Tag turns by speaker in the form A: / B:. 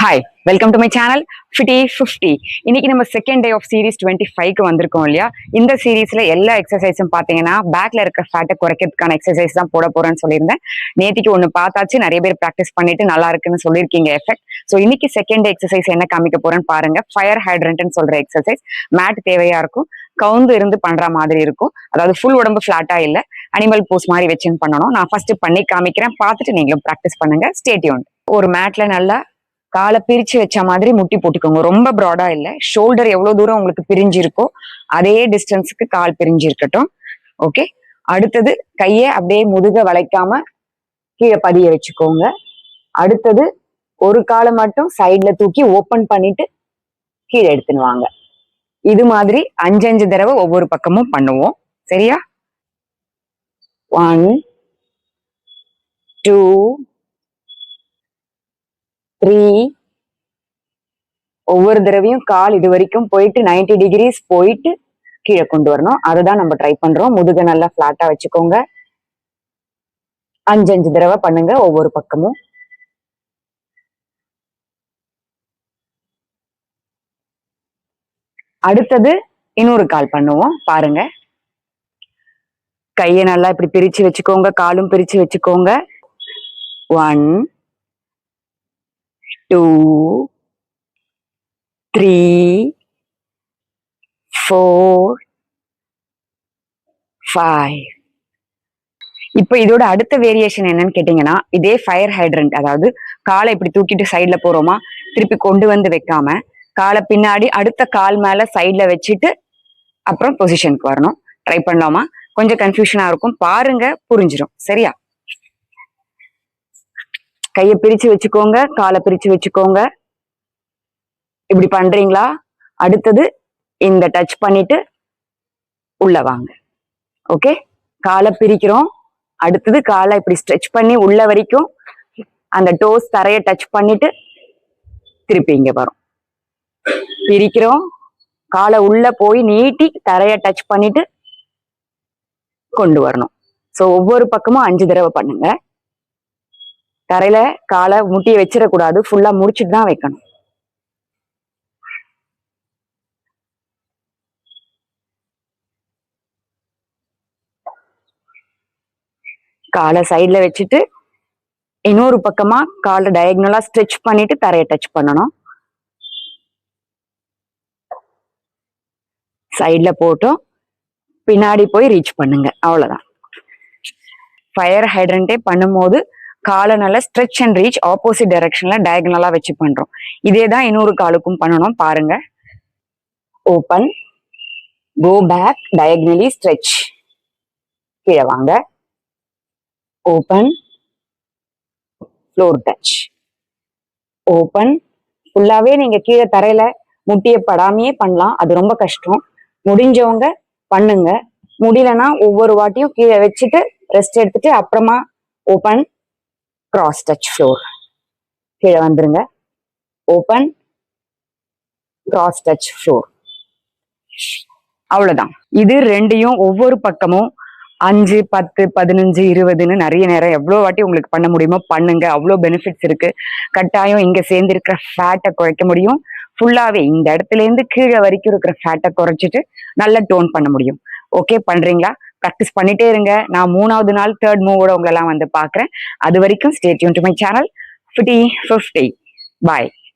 A: Hi, welcome to my channel fifty 50. இன்னைக்கு நம்ம second day of series 25க்கு வந்திருக்கோம் இல்லையா? இந்த சீரீஸ்ல எல்லா எக்ஸசைஸும் பாத்தீங்கன்னா பேக்ல இருக்க ஃபேட்டை குறைக்கிறதுக்கான எக்ஸசைஸ் தான் போட போறேன்னு சொல்லியிருந்தேன். நேத்திக்கு ஒண்ணு பார்த்தாச்சு, நிறைய பேர் ப்ராக்டிஸ் பண்ணிட்டு நல்லா இருக்குன்னு சொல்லியிருக்கீங்க எஃபெக்ட். ஸோ இன்னைக்கு செகண்ட் டே எக்ஸசைஸ் என்ன காமிக்க போறேன்னு பாருங்க. ஃபயர் ஹைட்ரண்ட்னு சொல்ற எக்ஸசைஸ். மேட் தேவையா இருக்கும், கவுந்து இருந்து பண்ற மாதிரி இருக்கும். அதாவது ஃபுல் உடம்பு ஃபிளாட்டா இல்ல, அனிமல் போஸ் மாதிரி வச்சுன்னு பண்ணணும். நான் ஃபர்ஸ்ட் பண்ணி காமிக்கிறேன், பார்த்துட்டு நீங்களும் ப்ராக்டிஸ் பண்ணுங்க. Stay tuned. ஒரு மேட்ல நல்லா காலை பிரிச்சு வச்ச மாதிரி முட்டி போட்டுக்கோங்க. ரொம்ப ப்ராடா இல்ல, ஷோல்டர் எவ்வளவு தூரம் உங்களுக்கு பிரிஞ்சு இருக்கோ அதே டிஸ்டன்ஸுக்கு கால் பிரிஞ்சு இருக்கட்டும். ஓகே, அடுத்தது கையை அப்படியே முதுக வளைக்காம கீழே பதிய வச்சுக்கோங்க. அடுத்தது ஒரு காலை மட்டும் சைட்ல தூக்கி ஓப்பன் பண்ணிட்டு கீழே எடுத்துன்னு வாங்க. இது மாதிரி 5 தடவை ஒவ்வொரு பக்கமும் பண்ணுவோம். சரியா? 1 2 3. ஒவ்வொரு தடவையும் கால் இது வரைக்கும் போயிட்டு 90 டிகிரிஸ் போயிட்டு கீழே கொண்டு வரணும். அதுதான் நம்ம ட்ரை பண்றோம். முதுக நல்லா பிளாட்டா வச்சுக்கோங்க. 5 தடவை பண்ணுங்க ஒவ்வொரு பக்கமும். அடுத்தது இன்னொரு கால் பண்ணுவோம் பாருங்க. கையை நல்லா இப்படி பிரிச்சு வச்சுக்கோங்க, காலும் பிரிச்சு வச்சுக்கோங்க. 1 2 3 4 5. இப்ப இதோட அடுத்த வேரியேஷன் என்னன்னு கேட்டீங்கன்னா, இதே ஃபயர் ஹைட்ரண்ட், அதாவது காலை இப்படி தூக்கிட்டு சைட்ல போறோமா, திருப்பி கொண்டு வந்து வைக்காம காலை பின்னாடி அடுத்த கால் மேல சைட்ல வச்சுட்டு அப்புறம் பொசிஷனுக்கு வரணும். ட்ரை பண்ணலாமா? கொஞ்சம் கன்ஃபியூஷனா இருக்கும், பாருங்க, புரிஞ்சிடும். சரியா? கையை பிரிச்சு வச்சுக்கோங்க, காலை பிரிச்சு வச்சுக்கோங்க. இப்படி பண்றீங்களா? அடுத்தது இந்த டச் பண்ணிட்டு உள்ள வாங்க. ஓகே, காலை பிரிக்கிறோம். அடுத்தது காலை இப்படி ஸ்ட்ரெச் பண்ணி உள்ள வரைக்கும் அந்த டோஸ் தரைய டச் பண்ணிட்டு திருப்பி இங்க வரும். பிரிக்கிறோம், காலை உள்ள போய் நீட்டி தரைய டச் பண்ணிட்டு கொண்டு வரணும். ஸோ ஒவ்வொரு பக்கமும் 5 தடவை பண்ணுங்க. தரையில காலை முட்டியை வச்சிடக்கூடாது, ஃபுல்லா முடிச்சுட்டு தான் வைக்கணும். காலை சைட்ல வச்சுட்டு இன்னொரு பக்கமா காலை டயகனலா ஸ்ட்ரெச் பண்ணிட்டு தரையை டச் பண்ணணும். சைட்ல போட்டோம், பின்னாடி போய் ரீச் பண்ணுங்க. அவ்வளவுதான். ஃபயர் ஹைட்ரண்டே பண்ணும்போது காலை நல்லா ஸ்ட்ரெச் அண்ட் ரீச் ஆப்போசிட் டைரக்ஷன்ல டயகனலா வச்சு பண்றோம். இதே தான் இன்னொரு காலுக்கும் பண்ணணும். பாருங்க. Open, go back, diagonally stretch, கீழே வாங்க. Open, floor touch. ஓப்பன். ஃபுல்லாவே நீங்க கீழே தரையில முட்டிய படாமையே பண்ணலாம், அது ரொம்ப கஷ்டம். முடிஞ்சவங்க பண்ணுங்க, முடியலன்னா ஒவ்வொரு வாட்டியும் கீழே வச்சுட்டு ரெஸ்ட் எடுத்துட்டு அப்புறமா ஓப்பன், கிராஸ் டச், ஃப்ளோர், கீழே வந்துருங்க. Open, cross touch, floor. அவ்வளவுதான். இது ரெண்டையும் ஒவ்வொரு பக்கமும் 5 10 15 20ன்னு நிறைய நேரம் எவ்வளவு வாட்டி உங்களுக்கு பண்ண முடியுமோ பண்ணுங்க. அவ்வளோ பெனிஃபிட்ஸ் இருக்கு. கட்டாயம் இங்க சேர்ந்து இருக்கிற ஃபேட்டை குறைக்க முடியும். ஃபுல்லாவே இந்த இடத்துல இருந்து கீழே வரைக்கும் இருக்கிற ஃபேட்டை குறைச்சிட்டு நல்லா டோன் பண்ண முடியும். ஓகே, பண்றீங்களா? ப்ராக்டிஸ் பண்ணிட்டே இருங்க. நான் 3வது நாள் 3rd மூவோட உங்களெல்லாம் வந்து பாக்குறேன். அது வரைக்கும் stay tune to my channel fifty 50. Bye.